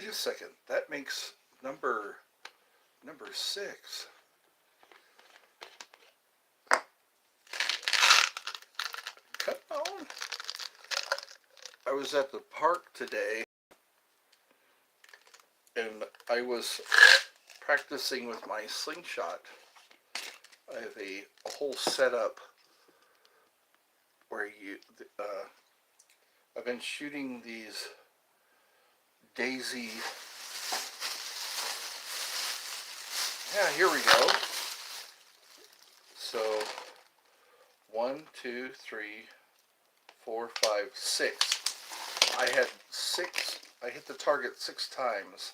a second. That makes number 6. Cut on. I was at the park today, and I was practicing with my slingshot. I have a whole setup where I've been shooting these daisy. Yeah, here we go. So 1, 2, 3, 4, 5, 6. I had 6. I hit the target 6 times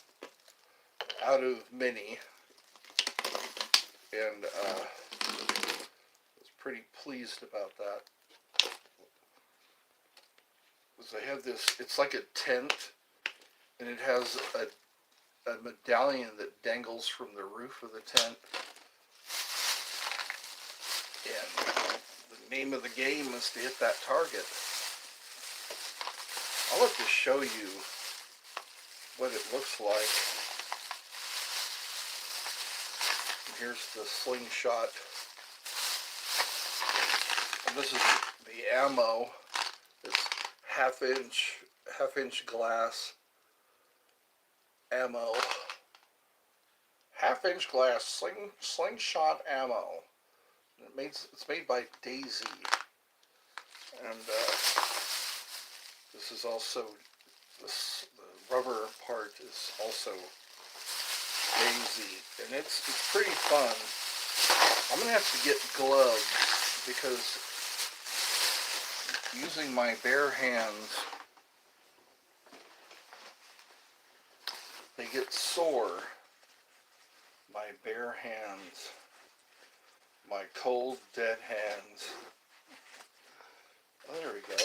out of many, and I was pretty pleased about that. Because I have this. It's like a tent, and it has a medallion that dangles from the roof of the tent. And the name of the game is to hit that target. I'll have to show you what it looks like. And here's the slingshot. And this is the ammo. It's half inch glass ammo. Half-inch glass slingshot ammo. It's made by Daisy, and this is also the rubber part is also Daisy, and it's pretty fun. I'm gonna have to get gloves because using my bare hands, they get sore. My bare hands. My cold, dead hands. Oh, there we go.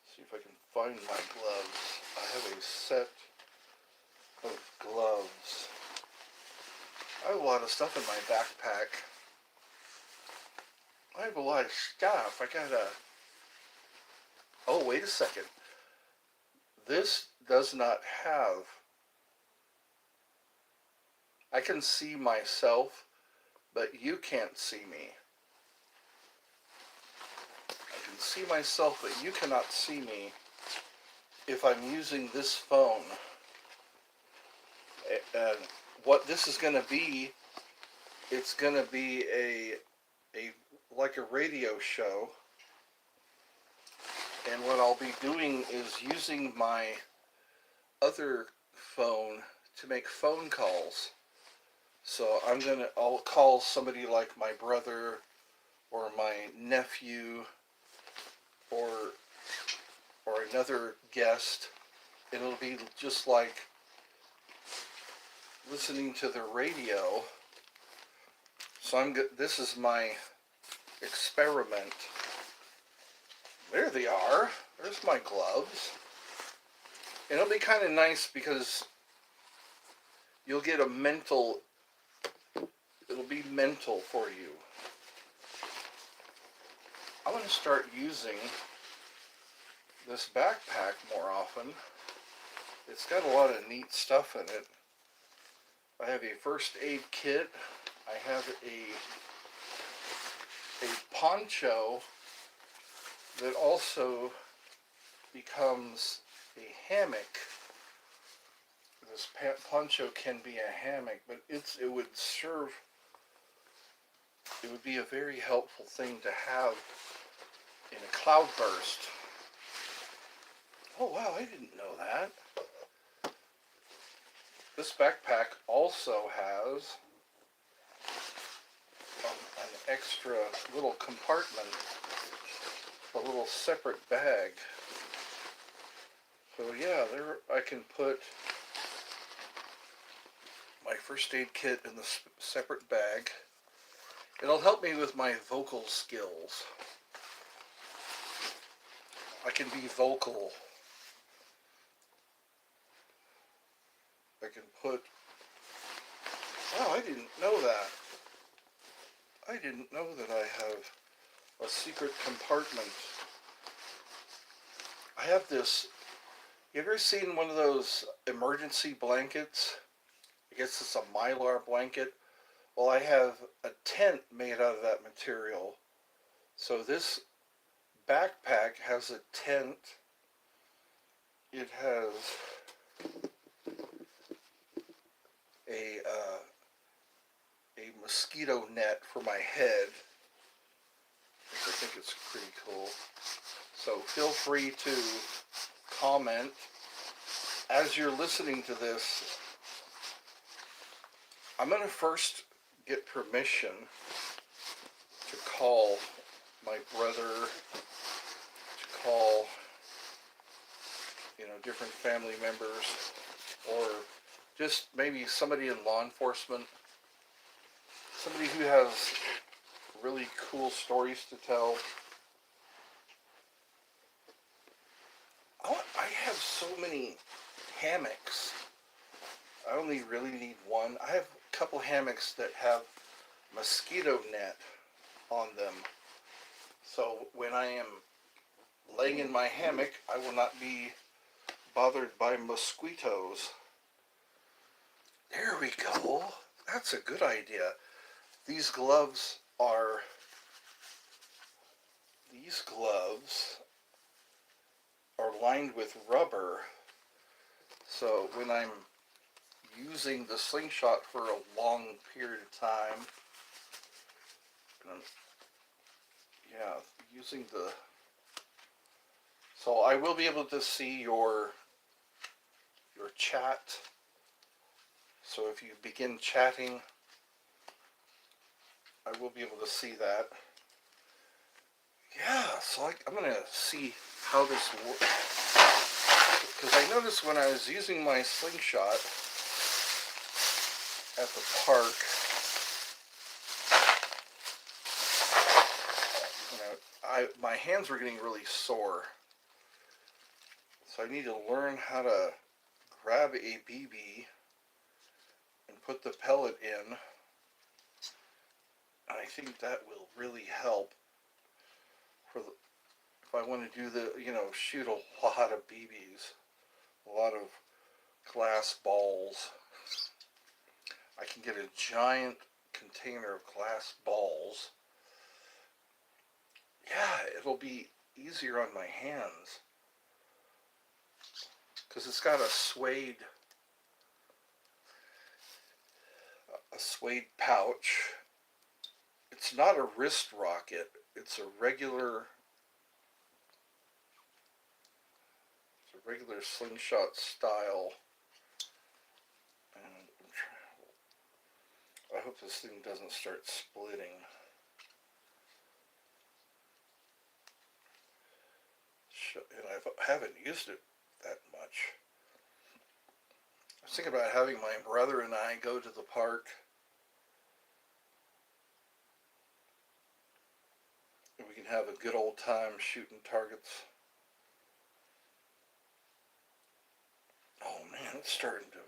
See if I can find my gloves. I have a set of gloves. I have a lot of stuff in my backpack. I have a lot of stuff. Oh, wait a second. This does not have... I can see myself, but you can't see me. I can see myself, but you cannot see me if I'm using this phone. And what this is going to be, it's going to be like a radio show. And what I'll be doing is using my other phone to make phone calls. So I'll call somebody like my brother or my nephew or another guest, and it'll be just like listening to the radio. So this is my experiment. There they are. There's my gloves. And it'll be kind of nice because you'll get a mental... It'll be mental for you. I'm going to start using this backpack more often. It's got a lot of neat stuff in it. I have a first aid kit. I have a poncho that also becomes a hammock. This poncho can be a hammock, but it would be a very helpful thing to have in a cloudburst. Oh wow, I didn't know that. This backpack also has an extra little compartment, a little separate bag. So yeah, there I can put my first aid kit in the separate bag. It'll help me with my vocal skills. I can be vocal. I can put... Oh, I didn't know that. I didn't know that I have a secret compartment. I have this You ever seen one of those emergency blankets? I guess it's a mylar blanket. Well, I have a tent made out of that material. So this backpack has a tent. It has a a mosquito net for my head, which I think is pretty cool. So feel free to comment as you're listening to this. I'm going to first get permission to call my brother, to call, different family members, or just maybe somebody in law enforcement, somebody who has really cool stories to tell. I have so many hammocks. I only really need one. I have a couple hammocks that have mosquito net on them. So when I am laying in my hammock, I will not be bothered by mosquitoes. There we go. That's a good idea. These gloves are lined with rubber. So when I'm using the slingshot for a long period of time, using the, so I will be able to see your chat. So if you begin chatting, I will be able to see that. Yeah, so I'm going to see how this works. Because I noticed when I was using my slingshot at the park, my hands were getting really sore. So I need to learn how to grab a BB and put the pellet in. I think that will really help if I want to do shoot a lot of BBs, a lot of glass balls. I can get a giant container of glass balls. Yeah, it'll be easier on my hands because it's got a suede pouch. It's not a wrist rocket. It's a regular slingshot style. And I hope this thing doesn't start splitting. And I haven't used it that much. I was thinking about having my brother and I go to the park and we can have a good old time shooting targets. Oh man, it's starting to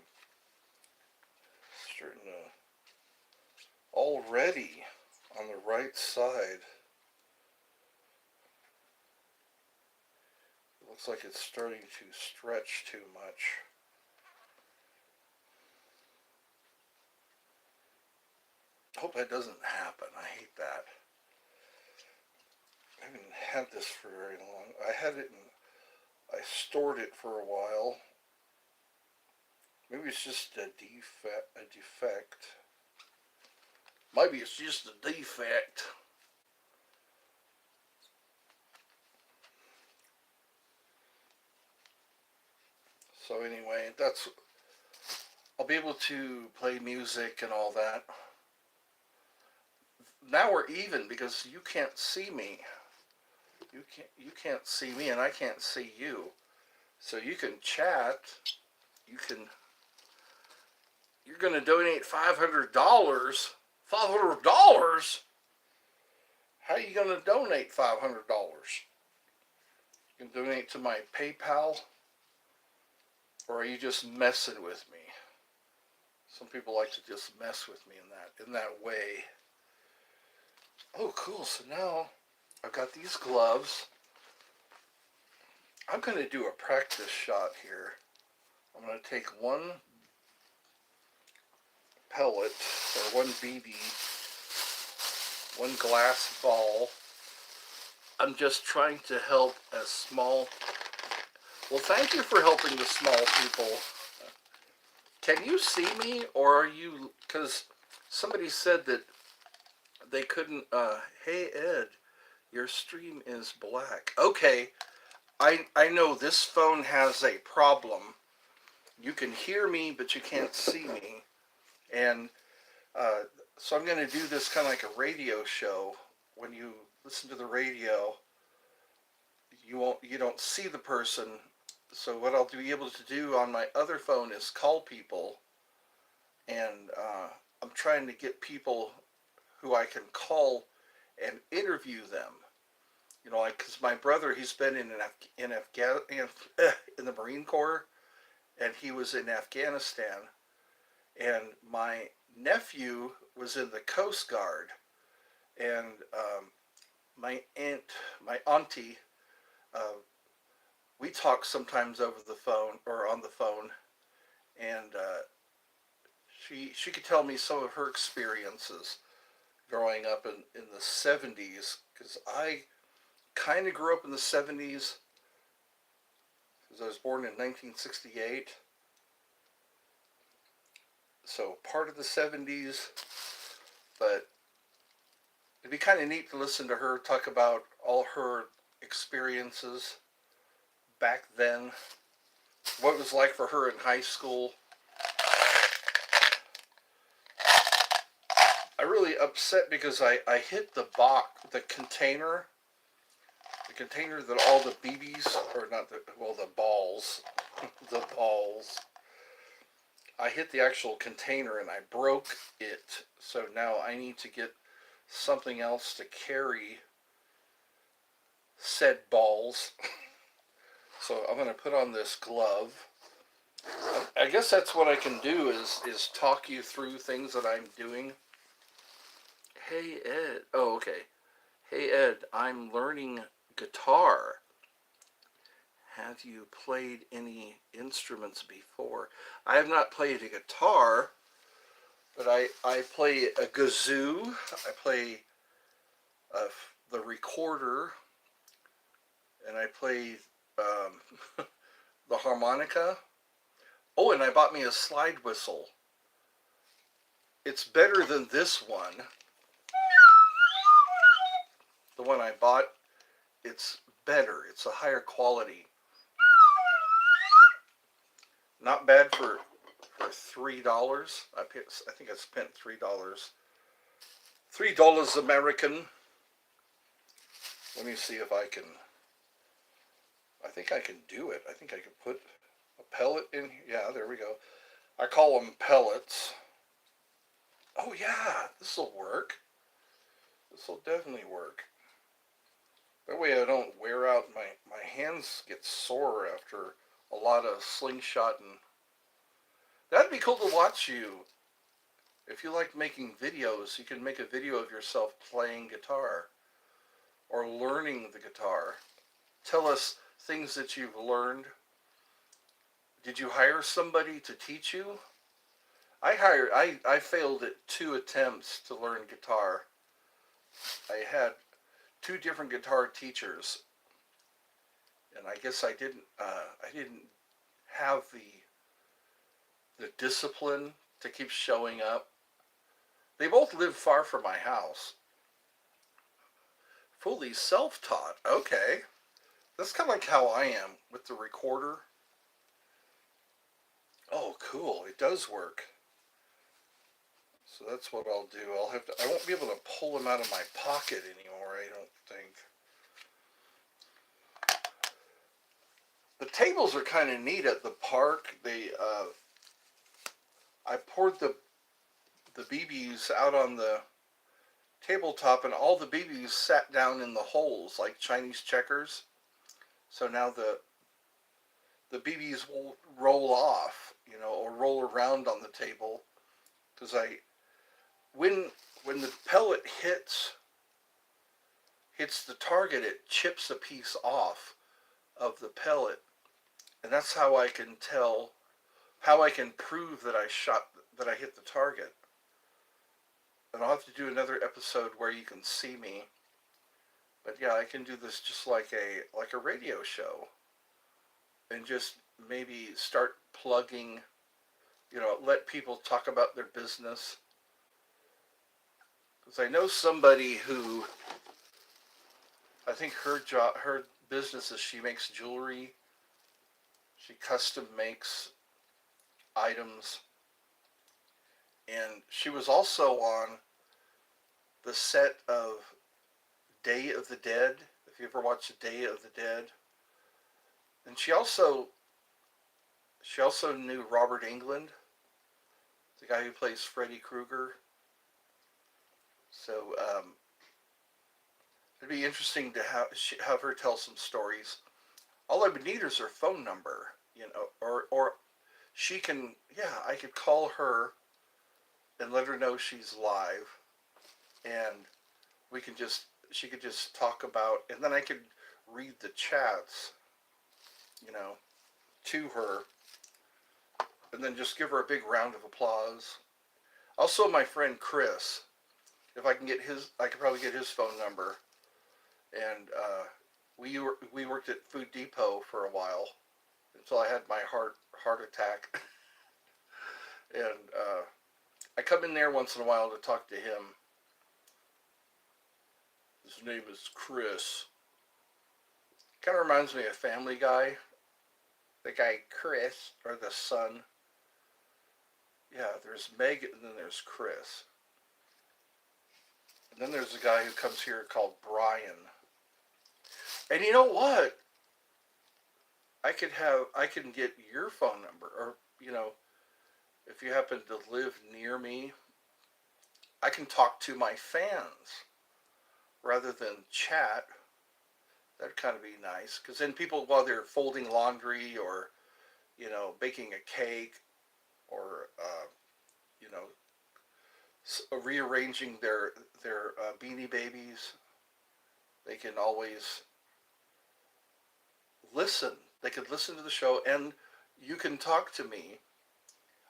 already on the right side. It looks like it's starting to stretch too much. Hope that doesn't happen. I hate that. I haven't had this for very long. I stored it for a while. Maybe it's just a defect. Maybe it's just a defect. So anyway, I'll be able to play music and all that. Now we're even because you can't see me. You can't see me and I can't see you. So you can chat. You're going to donate $500. $500? How are you going to donate $500? You can donate to my PayPal, or are you just messing with me? Some people like to just mess with me in that way. Oh, cool. So now I've got these gloves. I'm going to do a practice shot here. I'm going to take one pellet or one BB, one glass ball. I'm just trying to help as small. Well, thank you for helping the small people. Can you see me, or are you? Because somebody said that they couldn't. Hey Ed, your stream is black. Okay, I know this phone has a problem. You can hear me, but you can't see me, and uh, so I'm going to do this kind of like a radio show. When you listen to the radio, you don't see the person. So what I'll be able to do on my other phone is call people, and I'm trying to get people who I can call and interview them. You know, like because my brother, he's been in the Marine Corps, and he was in Afghanistan, and my nephew was in the Coast Guard, and my auntie, uh, we talk sometimes over the phone or on the phone, and she could tell me some of her experiences growing up in the 70s, because I kind of grew up in the 70s because I was born in 1968. So part of the 70s, but it'd be kind of neat to listen to her talk about all her experiences back then, what it was like for her in high school. I really upset because I hit the container that all the BBs, or not the balls, the balls. I hit the actual container and I broke it. So now I need to get something else to carry said balls. So I'm going to put on this glove. I guess that's what I can do is talk you through things that I'm doing. Hey Ed. Oh, okay. Hey Ed, I'm learning guitar. Have you played any instruments before? I have not played a guitar, but I play a kazoo. I play the recorder, and I play the harmonica. Oh, and I bought me a slide whistle. It's better than this one. The one I bought, it's better. It's a higher quality. Not bad for $3. I think I spent $3. $3 American. Let me see if I can. I think I can do it. I think I can put a pellet in here. Yeah, there we go. I call them pellets. Oh yeah, this will work. This will definitely work. That way I don't wear out, my hands get sore after a lot of slingshotting. That'd be cool to watch you. If you like making videos, you can make a video of yourself playing guitar or learning the guitar. Tell us things that you've learned. Did you hire somebody to teach you? I failed at 2 attempts to learn guitar. I had 2 different guitar teachers, and I guess I didn't have the discipline to keep showing up. They both lived far from my house. Fully self-taught. Okay. That's kind of like how I am with the recorder. Oh, cool. It does work. So that's what I'll do. I won't be able to pull them out of my pocket anymore, I don't think. The tables are kind of neat at the park. I poured the BBs out on the tabletop, and all the BBs sat down in the holes like Chinese checkers. So now the BBs will roll off, or roll around on the table, because when the pellet hits the target, it chips a piece off of the pellet, and that's how I can tell, how I can prove that that I hit the target. And I'll have to do another episode where you can see me. But yeah, I can do this just like a radio show, and just maybe start plugging, let people talk about their business. Because I know somebody who, I think her business is she makes jewelry. She custom makes items, and she was also on the set of Day of the Dead. If you ever watched Day of the Dead, and she also knew Robert Englund, the guy who plays Freddy Krueger. So it'd be interesting to have her tell some stories. All I would need is her phone number, or she can. Yeah, I could call her and let her know she's live, and we can just she could just talk about, and then I could read the chats, you know, to her, and then just give her a big round of applause. Also, my friend Chris, if I can get I could probably get his phone number, and we worked at Food Depot for a while until I had my heart attack, and I come in there once in a while to talk to him. His name is Chris. Kind of reminds me of Family Guy. The guy Chris, or the son. Yeah, there's Meg, and then there's Chris. And then there's a guy who comes here called Brian. And you know what? I can get your phone number, or, if you happen to live near me, I can talk to my fans rather than chat. That'd kind of be nice, because then people, while they're folding laundry or, baking a cake or, rearranging their Beanie Babies, they can always listen. They could listen to the show, and you can talk to me.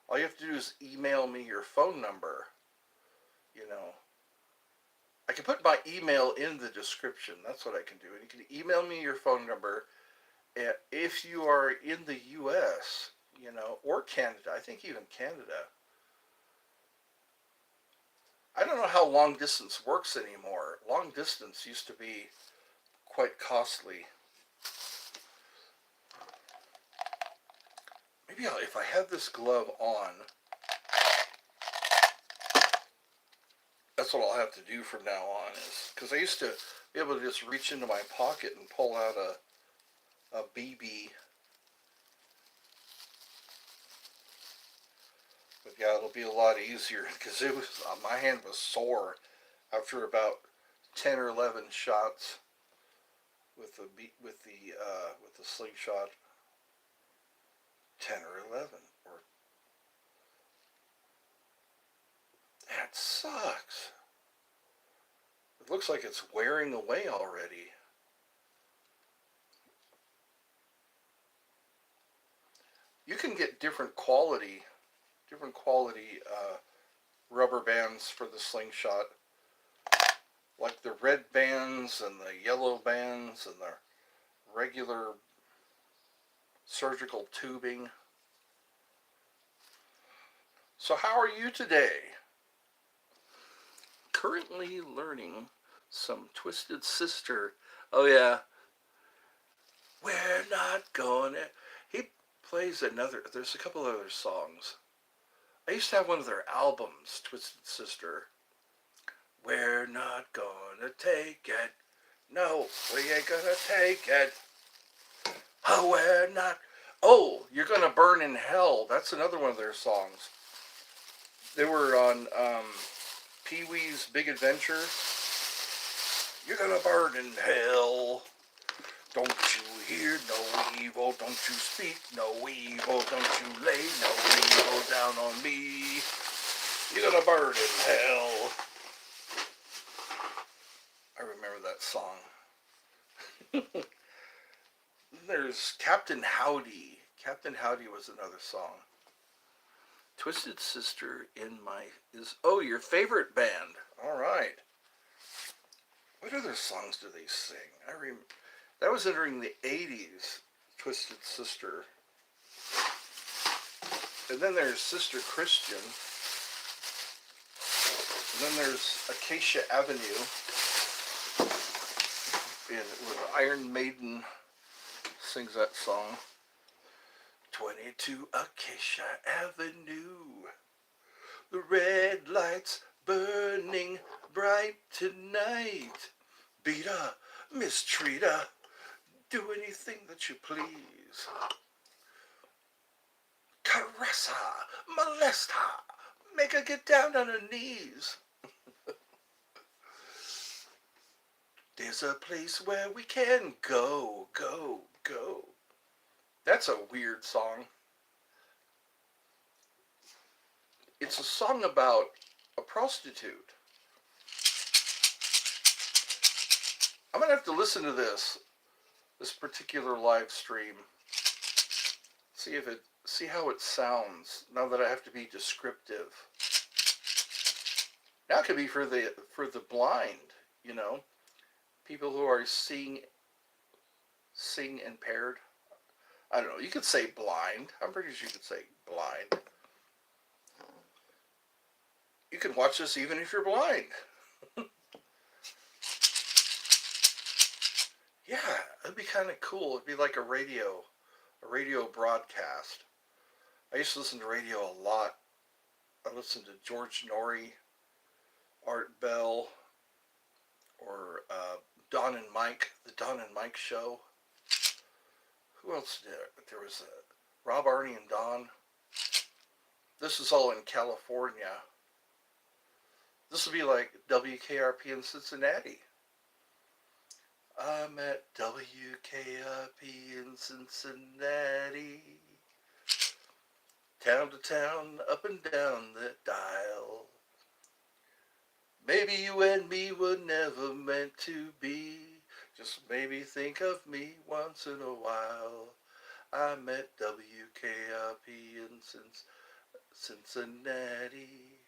All you have to do is email me your phone number. I can put my email in the description. That's what I can do. And you can email me your phone number. And if you are in the U.S., or Canada, I think even Canada. I don't know how long distance works anymore. Long distance used to be quite costly. Maybe if I have this glove on, that's what I'll have to do from now on. Is because I used to be able to just reach into my pocket and pull out a BB. But yeah, it'll be a lot easier, because my hand was sore after about 10 or 11 shots with the slingshot. 10 or 11, or that sucks. It looks like it's wearing away already. You can get different quality rubber bands for the slingshot, like the red bands and the yellow bands and the regular surgical tubing. So how are you today? Currently learning some Twisted Sister. Oh yeah. We're not gonna. He plays there's a couple other songs. I used to have one of their albums, Twisted Sister. We're not gonna take it. No, we ain't gonna take it. Oh, we're not. Oh, you're gonna burn in hell. That's another one of their songs. They were on Pee-wee's Big Adventure. You're gonna burn in hell. Don't you hear no evil? Don't you speak no evil? Don't you lay no evil down on me? You're gonna burn in hell. I remember that song. there's Captain Howdy. Captain Howdy was another song. Twisted Sister in my is oh your favorite band. All right. What other songs do they sing? That was entering the 80s. Twisted Sister. And then there's Sister Christian. And then there's Acacia Avenue. And Iron Maiden sings that song. 22 Acacia Avenue. The red lights burning bright tonight. Beat her, mistreat her, do anything that you please. Caress her, molest her, make her get down on her knees. There's a place where we can go, go, go. That's a weird song. It's a song about a prostitute. I'm going to have to listen to this particular live stream. See how it sounds now that I have to be descriptive. Now it could be for the blind, you know, people who are seeing impaired. I don't know. You could say blind. I'm pretty sure you could say blind. You can watch this even if you're blind. Yeah, it'd be kind of cool. It'd be like a radio broadcast. I used to listen to radio a lot. I listened to George Norrie, Art Bell, or Don and Mike, the Don and Mike show. Who else did it? There was Rob, Arnie, and Don. This is all in California. This would be like WKRP in Cincinnati. I'm at WKRP in Cincinnati. Town to town, up and down the dial. Maybe you and me were never meant to be. Just maybe think of me once in a while. I'm at WKRP in Cincinnati.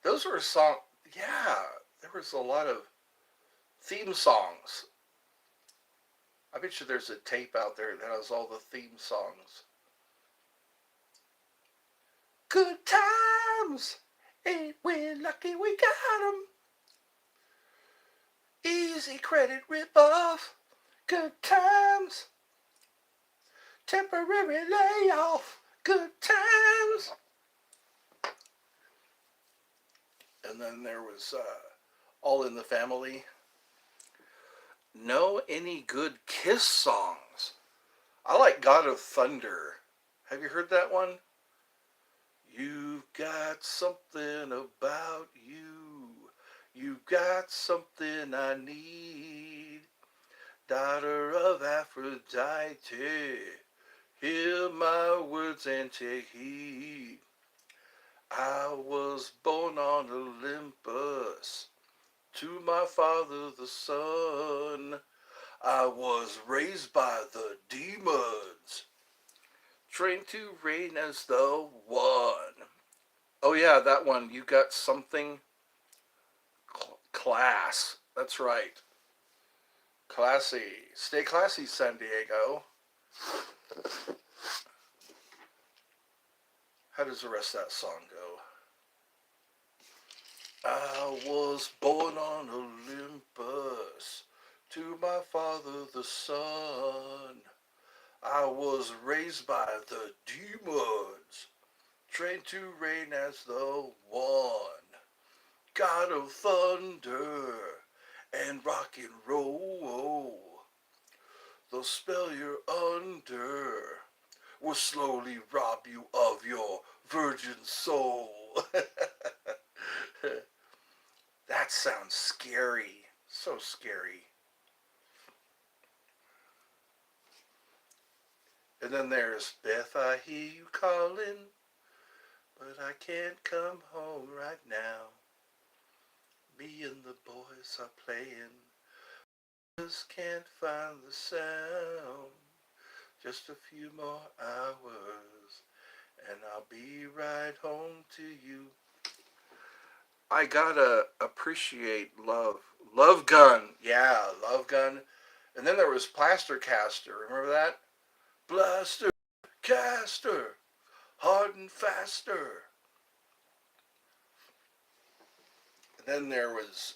Those were songs. Yeah, there was a lot of theme songs. I bet you there's a tape out there that has all the theme songs. Good times, ain't we lucky we got 'em? Easy credit rip-off, good times. Temporary layoff, good times. And then there was All in the Family. Know any good Kiss songs? I like God of Thunder. Have you heard that one? You've got something about you. You've got something I need. Daughter of Aphrodite, hear my words and take heed. I was born on Olympus, to my father the sun. I was raised by the demons, trained to reign as the one. Oh yeah, that one. You got something. Class. That's right. Classy. Stay classy, San Diego. How does the rest of that song go? I was born on Olympus, to my father the sun. I was raised by the demons, trained to reign as the one. God of thunder and rock and roll. The spell you're under will slowly rob you of your virgin soul. That sounds scary. So scary. And then there's Beth, I hear you calling, but I can't come home right now. Me and the boys are playing Just can't find the sound. Just a few more hours, and I'll be right home to you. I gotta appreciate Love. Love Gun. Yeah, Love Gun. And then there was Plaster Caster. Remember that? Blaster Caster. Hard and faster. And then there was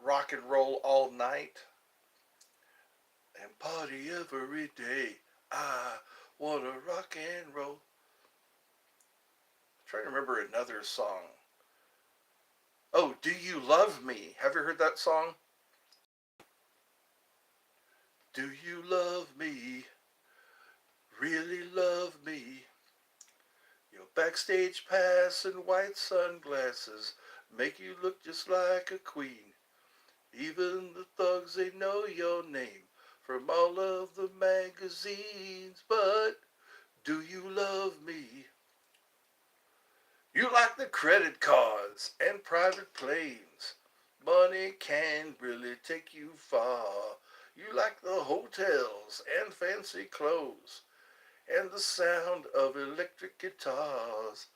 Rock and Roll All Night. And party every day. I wanna rock and roll. I'm trying to remember another song. Oh, Do You Love Me? Have you heard that song? Do you love me? Really love me? Your backstage pass and white sunglasses make you look just like a queen. Even the thugs, they know your name from all of the magazines. But do you love me? You like the credit cards and private planes. Money can really take you far. You like the hotels and fancy clothes and the sound of electric guitars.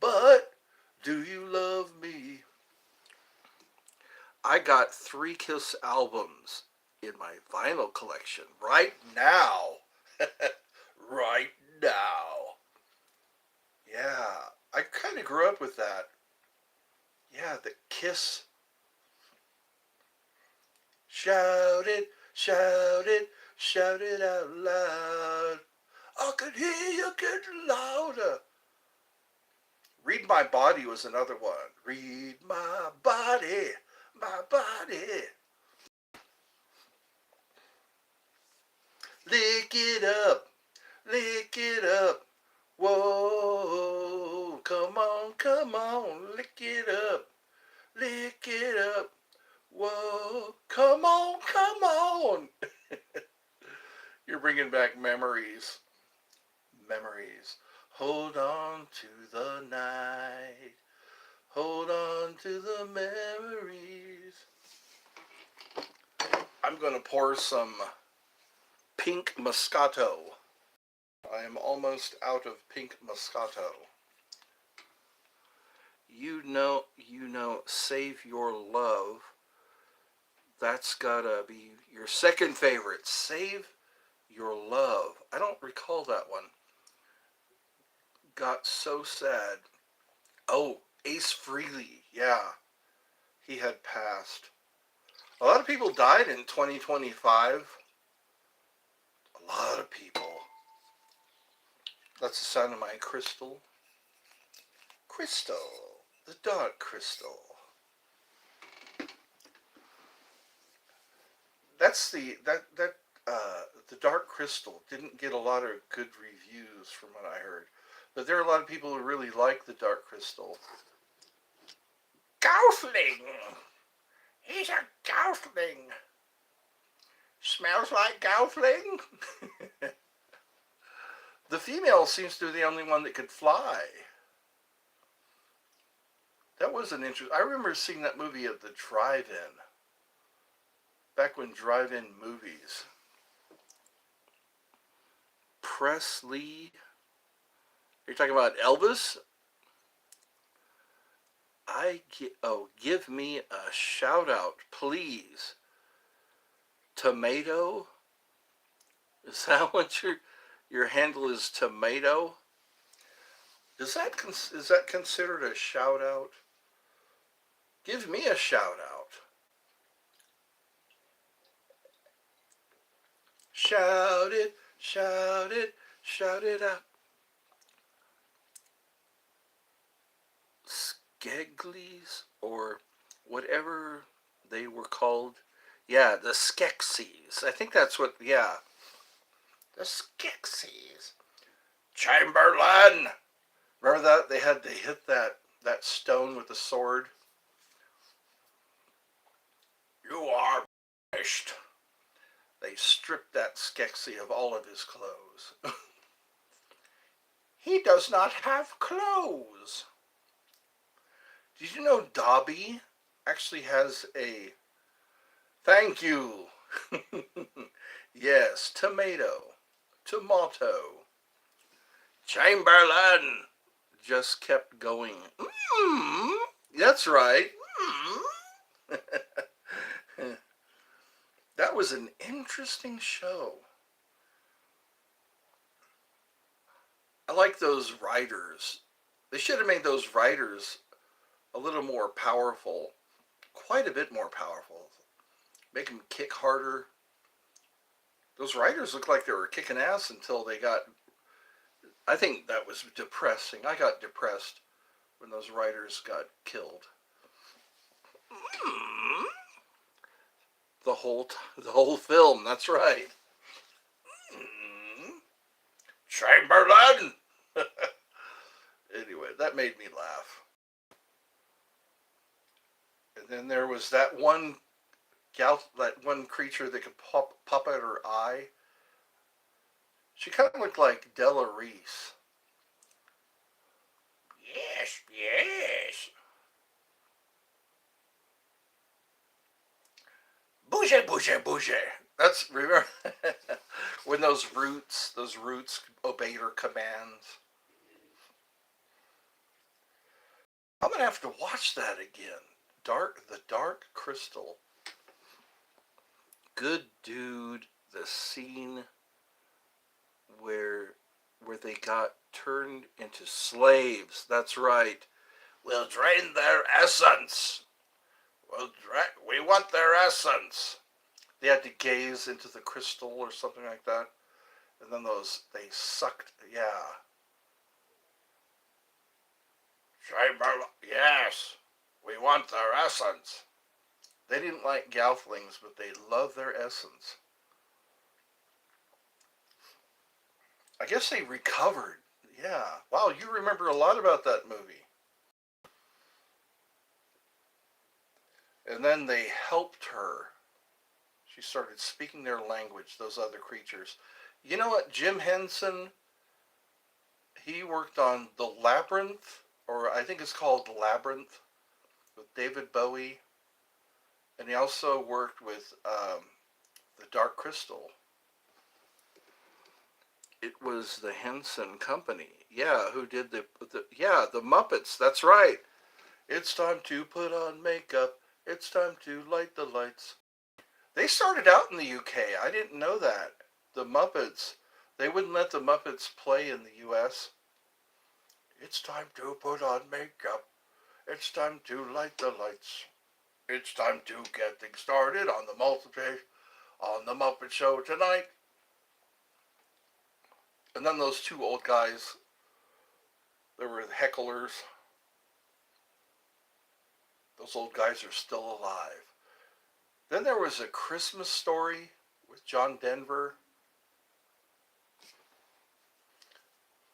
But do you love me? I got 3 Kiss albums in my vinyl collection right now. Right now. Yeah, I kind of grew up with that. Yeah, the Kiss. Shout it, shout it, shout it out loud. I could hear you get louder. Read My Body was another one. Read my body, my body. Lick it up, lick it up. Whoa, come on, lick it up, lick it up. Whoa, come on, come on. You're bringing back memories. Memories. Hold on to the night. Hold on to the memories. I'm going to pour some pink Moscato. I am almost out of pink Moscato. You know, Save Your Love. That's gotta be your second favorite. Save Your Love. I don't recall that one. Got so sad. Oh, Ace Frehley. Yeah, he had passed. A lot of people died in 2025. A lot of people. That's the sound of my crystal. Crystal. The dark crystal. That's the dark crystal didn't get a lot of good reviews from what I heard, but there are a lot of people who really like the dark crystal. Gousling. He's a gousling. Smells like gousling. The female seems to be the only one that could fly. That was an interesting. I remember seeing that movie at the drive-in. Back when drive-in movies. Presley. You're talking about Elvis? Give me a shout out, please. Tomato? Is that what your handle is, Tomato? Is that considered a shout out? Give me a shout out. Shout it, shout it, shout it out. Skeglies, or whatever they were called. Yeah, the Skeksis. I think that's what, yeah. The Skeksis. Chamberlain! Remember that? They had to hit that stone with a sword. You are finished. They stripped that Skeksy of all of his clothes. He does not have clothes. Did you know Dobby actually has a thank you Yes, tomato. Chamberlain just kept going. Mm, that's right. Mm. That was an interesting show. I like those writers. They should have made those writers a little more powerful, quite a bit more powerful. Make them kick harder. Those writers looked like they were kicking ass until they got. I think that was depressing. I got depressed when those writers got killed. Mm. The whole film. That's right. Mm. Chamberlain. Anyway, that made me laugh. And then there was that one creature that could pop out her eye. She kind of looked like Della Reese. Yes, yes. Bouger, bouger, bouger. That's remember when those roots obeyed her commands. I'm gonna have to watch that again. The Dark Crystal. Good dude. The scene where where they got turned into slaves. That's right. We'll drain their essence. We want their essence. They had to gaze into the crystal or something like that, and then they sucked. Yeah. Yes. We want their essence. They didn't like Gouthlings, but they loved their essence. I guess they recovered. Yeah. Wow, you remember a lot about that movie. And then they helped her. She started speaking their language, those other creatures. You know what? Jim Henson, he worked on The Labyrinth, or I think it's called Labyrinth, with David Bowie. And he also worked with The Dark Crystal. It was the Henson Company. Yeah, who did the Muppets. That's right. It's time to put on makeup. It's time to light the lights. They started out in the UK. I didn't know that. The Muppets. They wouldn't let the Muppets play in the US. It's time to put on makeup. It's time to light the lights. It's time to get things started on the Muppet Show tonight. And then those two old guys, they were the hecklers. Those old guys are still alive. Then there was A Christmas Story with John Denver.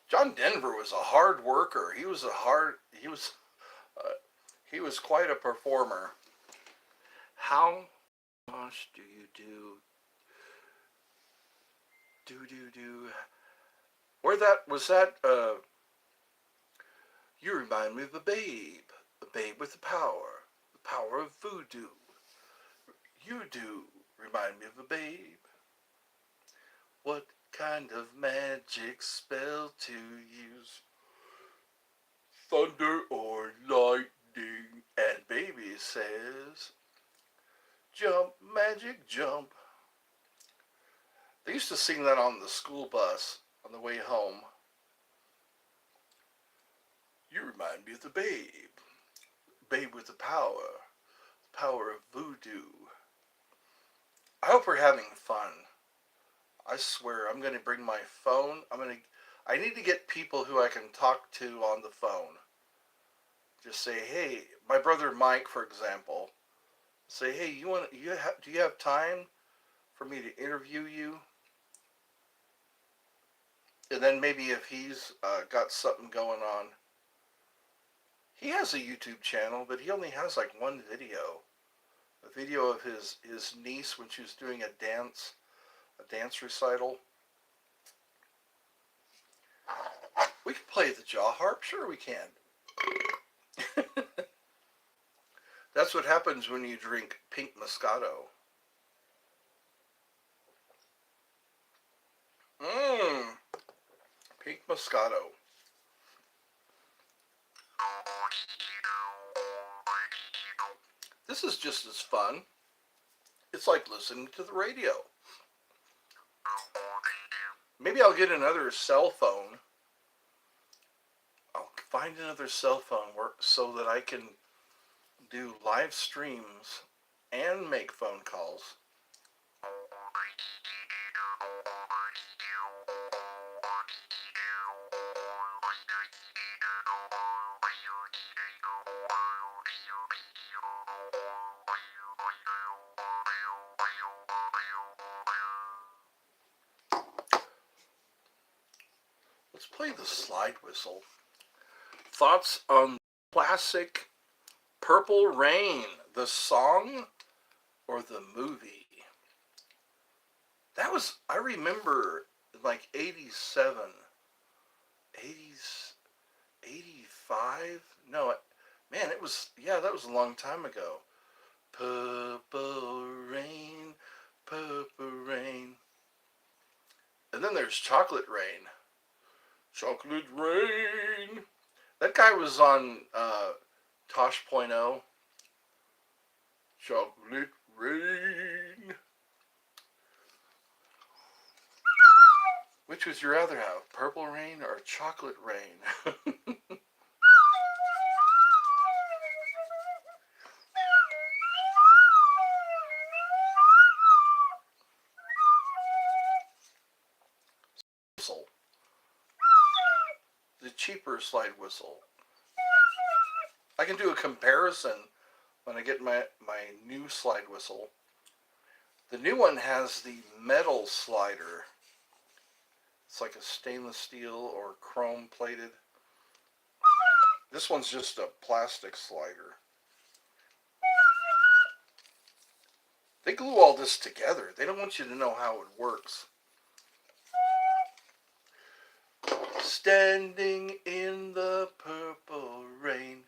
John Denver was a hard worker. Uh, he was quite a performer. How much do you do? Where that was that? You remind me of a babe with the power of voodoo. You do remind me of a babe. What kind of magic spell to use? Thunder or lightning? And baby says, jump, magic, jump. They used to sing that on the school bus on the way home. You remind me of the babe with the power of voodoo. I hope we're having fun. I swear, I'm going to bring my phone. I need to get people who I can talk to on the phone. Just say, hey, my brother Mike, for example. Say, hey, do you have time for me to interview you? And then maybe if he's got something going on. He has a YouTube channel, but he only has like one video. A video of his niece when she was doing a dance recital. We can play the jaw harp. Sure we can. That's what happens when you drink pink Moscato. Moscato. This is just as fun. It's like listening to the radio. Maybe I'll get another cell phone. I'll find another cell phone so that I can do live streams and make phone calls. Let's play the slide whistle. Thoughts on classic Purple Rain, the song or the movie? That was, I remember, like 87, 80s, 85? No, man, it was, yeah, that was a long time ago. Purple Rain, Purple Rain. And then there's Chocolate Rain. Chocolate Rain. That guy was on Tosh.0. Chocolate Rain. Which would you rather have, Purple Rain or Chocolate Rain? Whistle. The cheaper slide whistle. I can do a comparison when I get my new slide whistle. The new one has the metal slider. It's like a stainless steel or chrome plated. This one's just a plastic slider. They glue all this together. They don't want you to know how it works. Standing in the purple rain,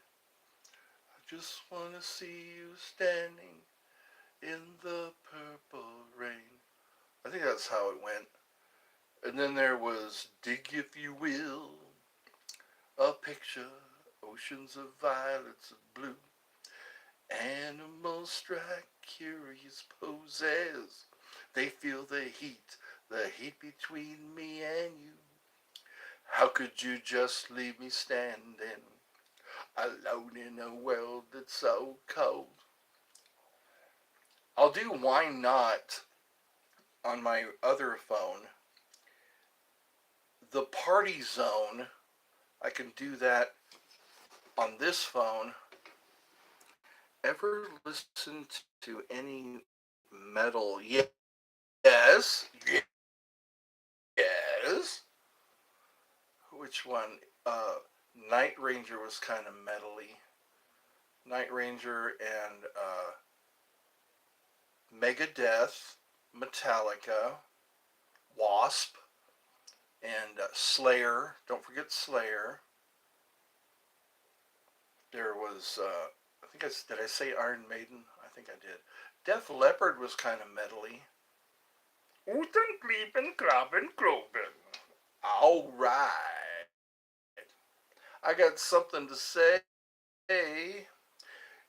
I just want to see you standing in the purple rain. I think that's how it went. And then there was Dig If You Will, a picture, oceans of violets and blue. Animals strike curious poses. They feel the heat between me and you. How could you just leave me standing alone in a world that's so cold? I'll do Why Not on my other phone. The Party Zone, I can do that on this phone. Ever listen to any metal? Yes. Yes. Which one? Night Ranger was kind of metally. Night Ranger and Megadeth, Metallica, Wasp, and Slayer. Don't forget Slayer. There was, did I say Iron Maiden? I think I did. Def Leppard was kind of metally. Uten Kliepen, Kraben, Kroben. All right. I got something to say.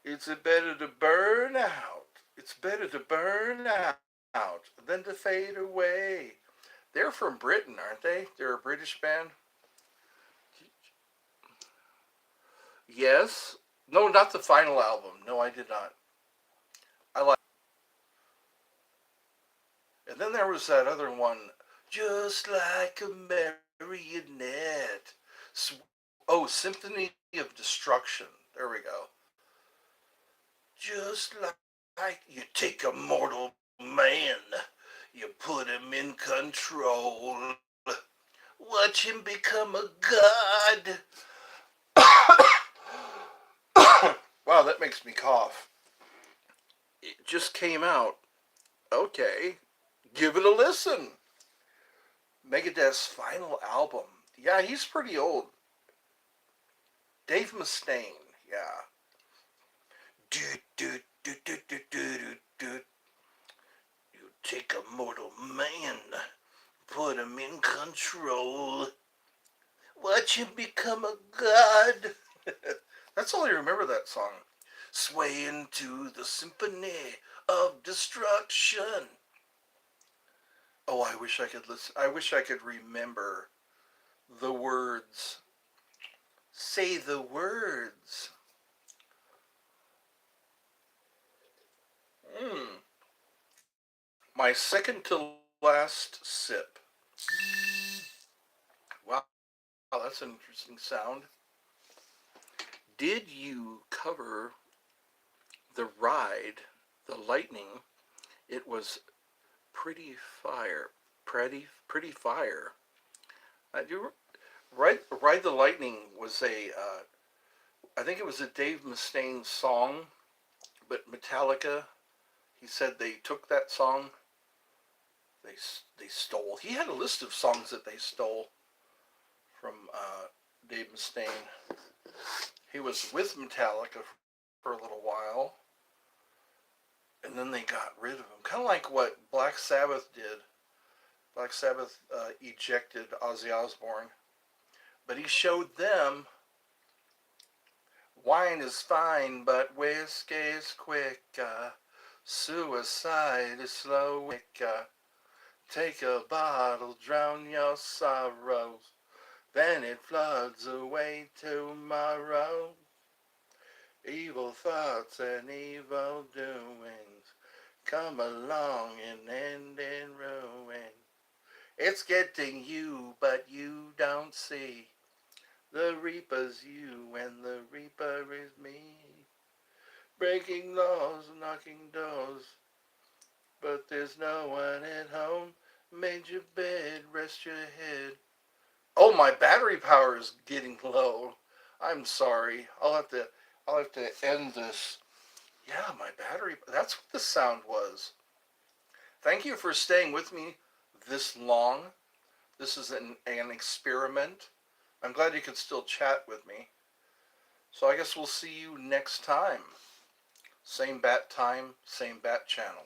It's better to burn out. It's better to burn out than to fade away. They're from Britain, aren't they? They're a British band. Yes. No, not the final album. No, I did not. I like. And then there was that other one, Just Like a Marionette. Oh, Symphony of Destruction. There we go. Just like you take a mortal man, you put him in control, watch him become a god. Wow, that makes me cough. It just came out. Okay, give it a listen. Megadeth's final album. Yeah, he's pretty old. Dave Mustaine, yeah. You take a mortal man, put him in control. Watch him become a god. That's all I remember that song. Swaying to the symphony of destruction. Oh, I wish I could listen. I wish I could remember the words. Say the words. Mm. My second to last sip. Wow, that's an interesting sound. Did you cover the ride, the lightning? It was pretty fire. Pretty fire. You ride the lightning was a I think it was a Dave Mustaine song, but Metallica. He said they took that song. They stole. He had a list of songs that they stole from Dave Mustaine. He was with Metallica for a little while, and then they got rid of him. Kind of like what Black Sabbath did. Black Sabbath ejected Ozzy Osbourne, but he showed them wine is fine, but whiskey's quick. Suicide is slow. Take a bottle, drown your sorrows. Then it floods away tomorrow. Evil thoughts and evil doings come along and end in ruin. It's getting you, but you don't see. The reaper's you, and the reaper is me. Breaking laws, knocking doors, but there's no one at home. Made your bed, rest your head. Oh, my battery power is getting low. I'm sorry. I'll have to end this. Yeah, my battery. That's what the sound was. Thank you for staying with me this long. This is an experiment. I'm glad you could still chat with me. So I guess we'll see you next time. Same bat time, same bat channel.